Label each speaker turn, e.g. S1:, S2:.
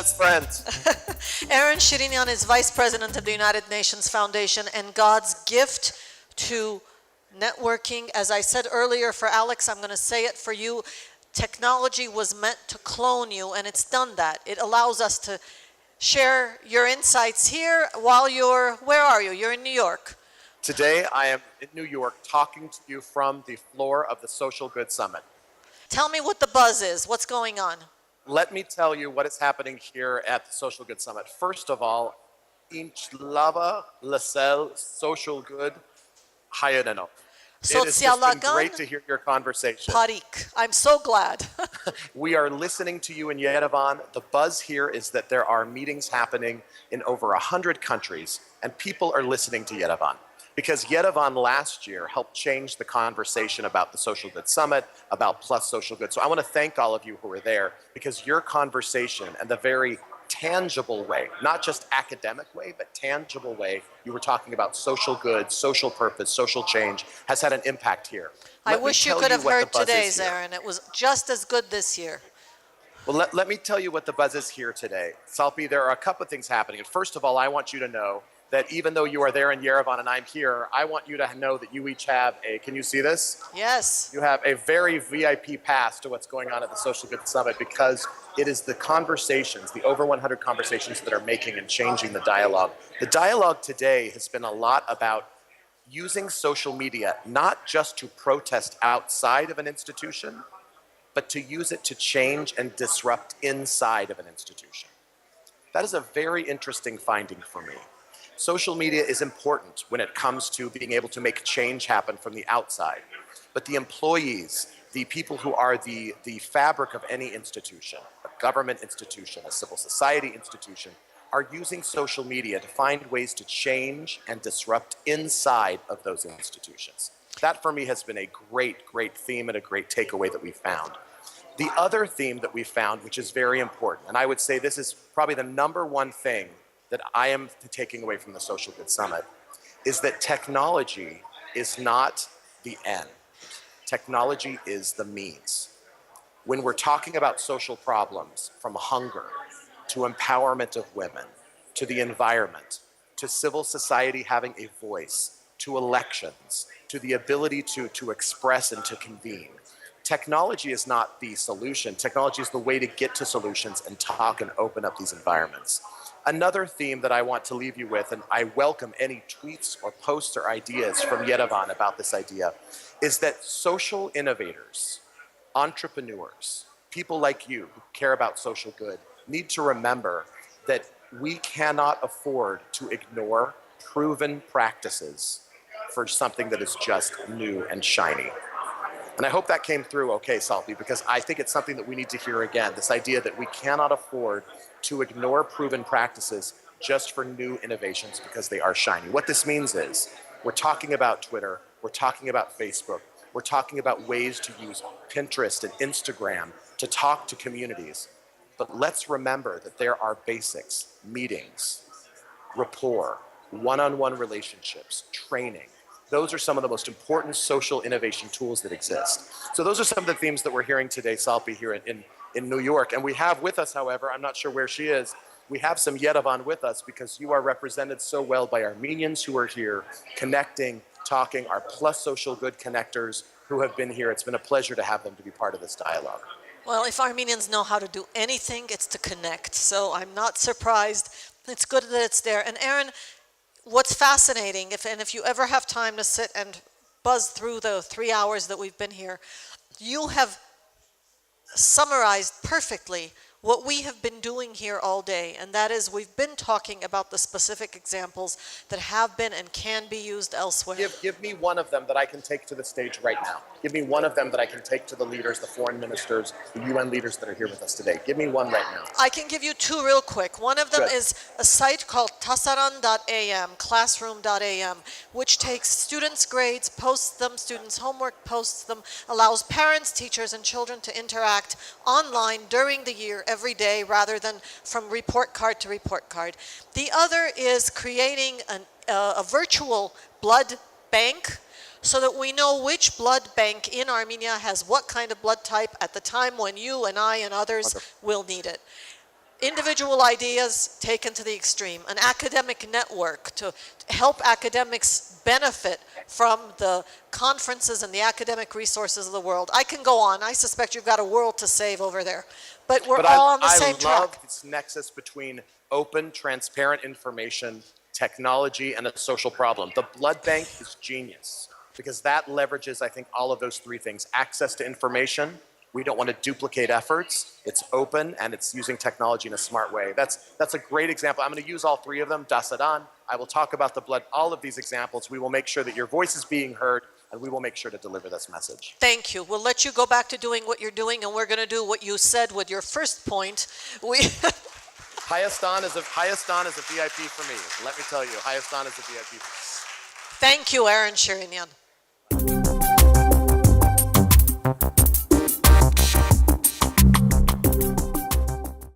S1: best friend.
S2: Aaron Shirinian is Vice President of the United Nations Foundation, and God's gift to networking. As I said earlier for Alex, I'm going to say it for you. Technology was meant to clone you, and it's done that. It allows us to share your insights here while where are you? You're in New York.
S1: Today, I am in New York talking to you from the floor of the Social Good Summit.
S2: Tell me what the buzz is. What's going on?
S1: Let me tell you what is happening here at the Social Good Summit. First of all, Inch-lava Lasel Social Good Hayaneno. It has just been great to hear your conversation.
S2: Parik. I'm so glad.
S1: We are listening to you in Yerevan. The buzz here is that there are meetings happening in over 100 countries, and people are listening to Yerevan. Because Yerevan last year helped change the conversation about the Social Good Summit, about Plus Social Good. So I want to thank all of you who were there, because your conversation and the very tangible way, not just academic way, but tangible way you were talking about social good, social purpose, social change, has had an impact here.
S2: I wish you could have heard today's, Aaron. It was just as good this year.
S1: Well, let me tell you what the buzz is here today. Salpi, there are a couple of things happening. And first of all, I want you to know that even though you are there in Yerevan and I'm here, I want you to know that you each have can you see this?
S2: Yes.
S1: You have a very VIP pass to what's going on at the Social Good Summit, because it is the conversations, the over 100 conversations that are making and changing the dialogue. The dialogue today has been a lot about using social media, not just to protest outside of an institution, but to use it to change and disrupt inside of an institution. That is a very interesting finding for me. Social media is important when it comes to being able to make change happen from the outside. But the employees, the people who are the fabric of any institution, a government institution, a civil society institution, are using social media to find ways to change and disrupt inside of those institutions. That for me has been a great, great theme and a great takeaway that we found. The other theme that we found, which is very important, and I would say this is probably the number one thing that I am taking away from the Social Good Summit, is that technology is not the end. Technology is the means. When we're talking about social problems, from hunger to empowerment of women, to the environment, to civil society having a voice, to elections, to the ability to express and to convene, technology is not the solution. Technology is the way to get to solutions and talk and open up these environments. Another theme that I want to leave you with, and I welcome any tweets or posts or ideas from Yerevan about this idea, is that social innovators, entrepreneurs, people like you who care about social good, need to remember that we cannot afford to ignore proven practices for something that is just new and shiny. And I hope that came through okay, Salpi, because I think it's something that we need to hear again, this idea that we cannot afford to ignore proven practices just for new innovations because they are shiny. What this means is we're talking about Twitter, we're talking about Facebook, we're talking about ways to use Pinterest and Instagram to talk to communities. But let's remember that there are basics, meetings, rapport, one-on-one relationships, training. Those are some of the most important social innovation tools that exist. So those are some of the themes that we're hearing today, Salpi, here in New York. And we have with us, however, I'm not sure where she is, we have some Yerevan with us because you are represented so well by Armenians who are here, connecting, talking, our Plus Social Good connectors who have been here. It's been a pleasure to have them to be part of this dialogue.
S2: Well, if Armenians know how to do anything, it's to connect. So I'm not surprised. It's good that it's there. And Aaron, what's fascinating, if you ever have time to sit and buzz through the 3 hours that we've been here, you have summarized perfectly what we have been doing here all day, and that is we've been talking about the specific examples that have been and can be used elsewhere.
S1: Give me one of them that I can take to the stage right now. Give me one of them that I can take to the leaders, the foreign ministers, the UN leaders that are here with us today. Give me one right now.
S2: I can give you two real quick. One of them is a site called tasaran.am, classroom.am, which takes students' grades, posts them, students' homework, posts them, allows parents, teachers, and children to interact online during the year, every day, rather than from report card to report card. The other is creating a virtual blood bank so that we know which blood bank in Armenia has what kind of blood type at the time when you and I and others will need it. individual ideas taken to the extreme, an academic network to help academics benefit from the conferences and the academic resources of the world. I can go on. I suspect you've got a world to save over there. But we're all on the same track.
S1: I love this nexus between open, transparent information, technology, and a social problem. The blood bank is genius because that leverages, I think, all of those three things. Access to information. We don't want to duplicate efforts. It's open and it's using technology in a smart way. That's a great example. I'm going to use all three of them. Dasadan. I will talk about the blood. All of these examples. We will make sure that your voice is being heard, and we will make sure to deliver this message.
S2: Thank you. We'll let you go back to doing what you're doing, and we're going to do what you said with your first point.
S1: Hayastan is a VIP for me. Let me tell you, Hayastan is a VIP.
S2: Thank you, Aaron Shirinian.